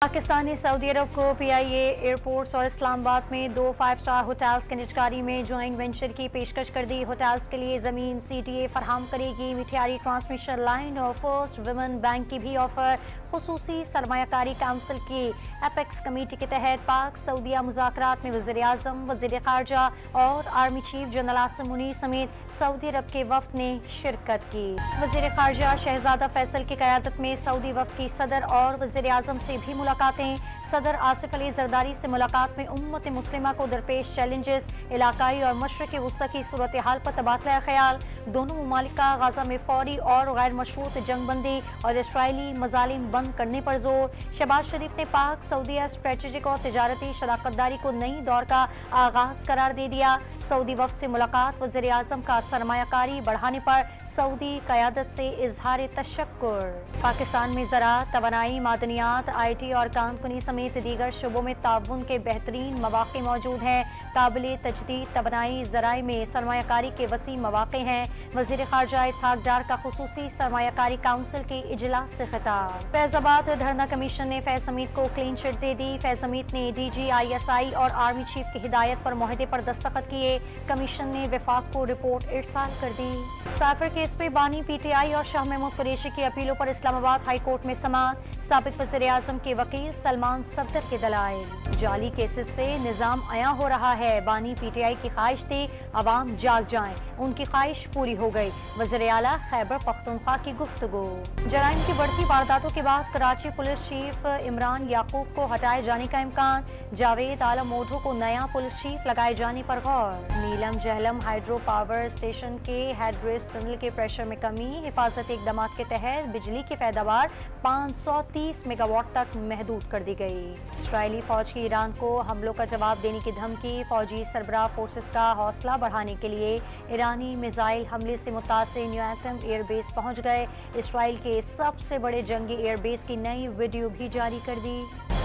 पाकिस्तान ने सऊदी अरब को PIA airports और इस्लामाबाद में 2 5 स्टार होटल्स की निजकारी में ज्वाइंट वेंचर की पेशकश कर दी। होटल्स के लिए ज़मीन CTA फराहम करेगी। मिठियारी ट्रांसमिशन लाइन और फर्स्ट वुमेन बैंक की भी ऑफर। खुसूसी सरमायाकारी काउंसिल की एपेक्स कमेटी के तहत पाक सऊदिया मुज़ाकरात में वज़ीर आज़म, वज़ीर ख़ारजा और army chief general Asim Munir समेत सऊदी अरब के वफ़द ने शिरकत की। वज़ीर ख़ारजा शहज़ादा फैसल की क़यादत में सऊदी वफ़द की सदर और वज़ीर आज़म से भी मुलाकातें। सदर आसिफ अली जरदारी से मुलाकात में उम्मत मुस्लिमा को दरपेश चैलेंजेस, इलाकाई और मशरक़ी वुस्ता की सूरत हाल पर तबादला ख्याल। दोनों ममालिक का गाजा में फौरी और गैर मशरूत जंगबंदी और इसराइली मजालिम बंद करने पर जोर। शहबाज शरीफ ने पाक सऊदीया स्ट्रेटेजिक और तिजारती शराकतदारी को नई दौर का आगाज करार दे दिया। सऊदी वफ़द से मुलाकात, वज़ीर आज़म का सरमायाकारी बढ़ाने पर सऊदी क़यादत से इजहार तशक्कुर। पाकिस्तान में ज़राअत, तवानाई, मादनियात, IT और कारकुनी समेत दीगर शोबों में ताउन के बेहतरीन मौक़े मौजूद हैं। काबिल तजदीद तवानाई ज़राए में सरमायाकारी के वसी मौक़े हैं। वज़ीर ख़ारजा इसहाक़ डार का खुसूसी सरमायाकारी काउंसिल के इजलास से खिताब। फैज़ाबाद धरना कमीशन ने फैज़ हमीद को क्लीन चिट दे दी। फैज़ हमीद ने DG ISI और आर्मी चीफ की हिदायत पर मुआहदे पर दस्तखत किए। कमीशन ने वफाक को रिपोर्ट इरसाल कर दी। साइफर केस पे बानी PTI और शाह महमूद कुरैशी की अपीलों पर इस्लामाबाद हाई कोर्ट में समाअत। साबिक वज़ीर आज़म के वकील सलमान सफदर के दलाइल। जाली केसेस से निज़ाम अया हो रहा है। बानी PTI की ख्वाहिश थी अवाम जाग जाएं, उनकी ख्वाहिश पूरी हो गई। वज़ीर आला खैबर पख्तूनख्वा की गुफ्तगू। जराइम की बढ़ती वारदातों के बाद कराची पुलिस चीफ इमरान याकूब को हटाए जाने का इम्कान। जावेद आलम मोढो को नया पुलिस चीफ लगाए जाने पर गौर। नीलम जहलम हाइड्रो पावर स्टेशन के हेडब्रिज टनल के प्रेशर में कमी। हिफाजती इक़दाम के तहत बिजली की पैदावार 530 मेगावाट तक महदूद कर दी गई। इसराइली फौज की ईरान को हमलों का जवाब देने की धमकी। फौजी सरबराह फोर्सेस का हौसला बढ़ाने के लिए ईरानी मिसाइल हमले से मुतासिर न्यूएटम एयरबेस पहुंच गए। इसराइल के सबसे बड़े जंगी एयरबेस की नई वीडियो भी जारी कर दी।